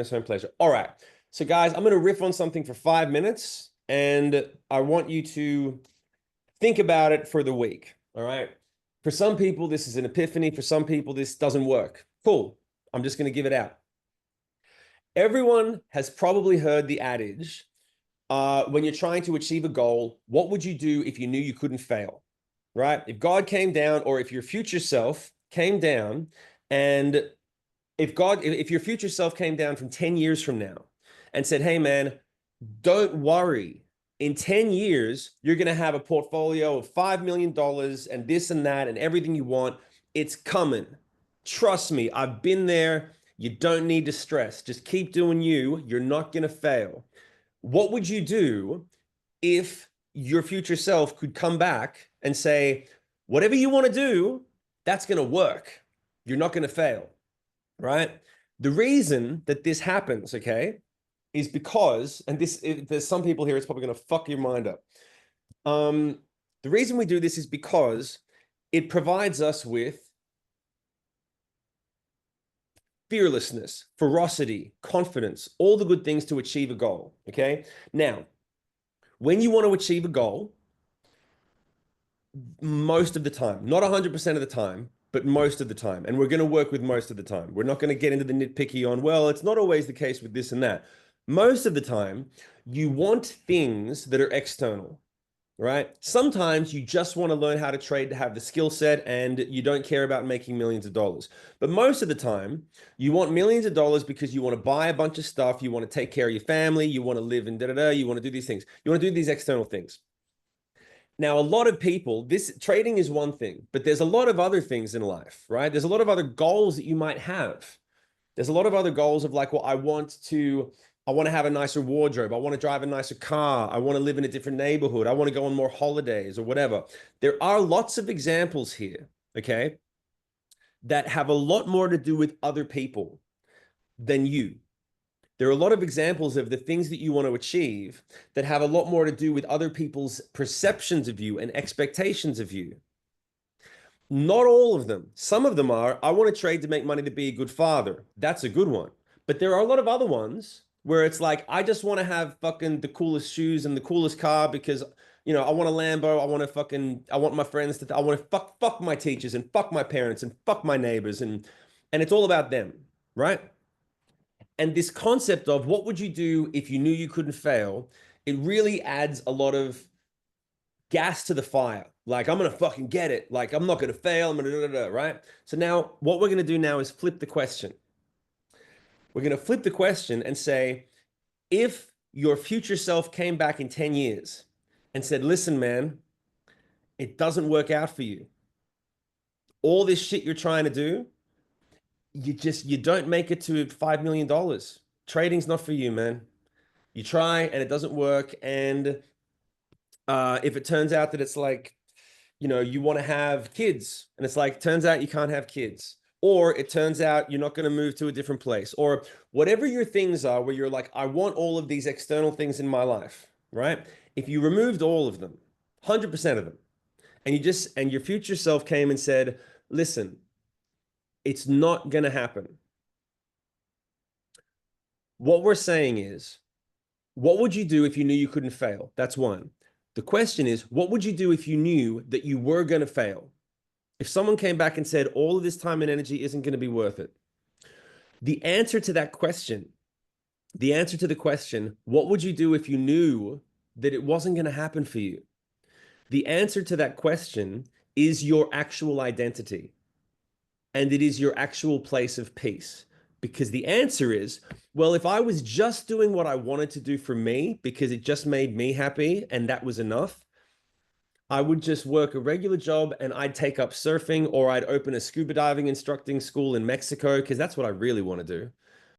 It's my pleasure. All right. So, guys, I'm going to riff on something for 5 minutes, and I want you to think about it for the week. All right. For some people, this is an epiphany. For some people, this doesn't work. Cool. I'm just going to give it out. Everyone has probably heard the adage when you're trying to achieve a goal, what would you do if you knew you couldn't fail? Right? If God came down, or if your future self came down, and if your future self came down from 10 years from now and said, hey, man, don't worry. In 10 years, you're going to have a portfolio of $5 million and this and that and everything you want. It's coming. Trust me, I've been there. You don't need to stress. Just keep doing you. You're not going to fail. What would you do if your future self could come back and say, whatever you want to do, that's going to work. You're not going to fail, right? The reason that this happens, okay, is because, and there's some people here, it's probably going to fuck your mind up. The reason we do this is because it provides us with fearlessness, ferocity, confidence, all the good things to achieve a goal, okay? Now, when you want to achieve a goal, most of the time, not 100% of the time, but most of the time, and we're going to work with most of the time. We're not going to get into the nitpicky on, well, it's not always the case with this and that. Most of the time, you want things that are external, right? Sometimes you just want to learn how to trade to have the skill set and you don't care about making millions of dollars. But most of the time, you want millions of dollars because you want to buy a bunch of stuff, you want to take care of your family, you want to live in da-da-da, you want to do these things. You want to do these external things. Now, a lot of people, this trading is one thing, but there's a lot of other things in life, right? There's a lot of other goals that you might have. There's a lot of other goals of like, well, I want to have a nicer wardrobe. I want to drive a nicer car. I want to live in a different neighborhood. I want to go on more holidays or whatever. There are lots of examples here, okay, that have a lot more to do with other people than you. There are a lot of examples of the things that you want to achieve that have a lot more to do with other people's perceptions of you and expectations of you. Not all of them. Some of them are, I want to trade to make money to be a good father. That's a good one. But there are a lot of other ones where it's like, I just want to have fucking the coolest shoes and the coolest car because, you know, I want a Lambo. I want my friends to, I want to fuck my teachers and fuck my parents and fuck my neighbors. And it's all about them, right? And this concept of what would you do if you knew you couldn't fail, it really adds a lot of gas to the fire. Like, I'm going to fucking get it. Like, I'm not going to fail. I'm going to, right? So now what we're going to do now is flip the question. We're going to flip the question and say, if your future self came back in 10 years and said, listen, man, it doesn't work out for you. All this shit you're trying to do, you don't make it to $5 million. Trading's not for you, man. You try and it doesn't work. And if it turns out that it's like, you know, you want to have kids and it's like, turns out you can't have kids. Or it turns out you're not going to move to a different place. Or whatever your things are where you're like, I want all of these external things in my life, right? If you removed all of them, 100% of them, and your future self came and said, listen, it's not going to happen. What we're saying is, what would you do if you knew you couldn't fail? That's one. The question is, what would you do if you knew that you were going to fail? If someone came back and said, all of this time and energy isn't going to be worth it. The answer to that question, the answer to the question, what would you do if you knew that it wasn't going to happen for you? The answer to that question is your actual identity. And it is your actual place of peace. Because the answer is, well, if I was just doing what I wanted to do for me because it just made me happy and that was enough, I would just work a regular job and I'd take up surfing or I'd open a scuba diving instructing school in Mexico because that's what I really want to do.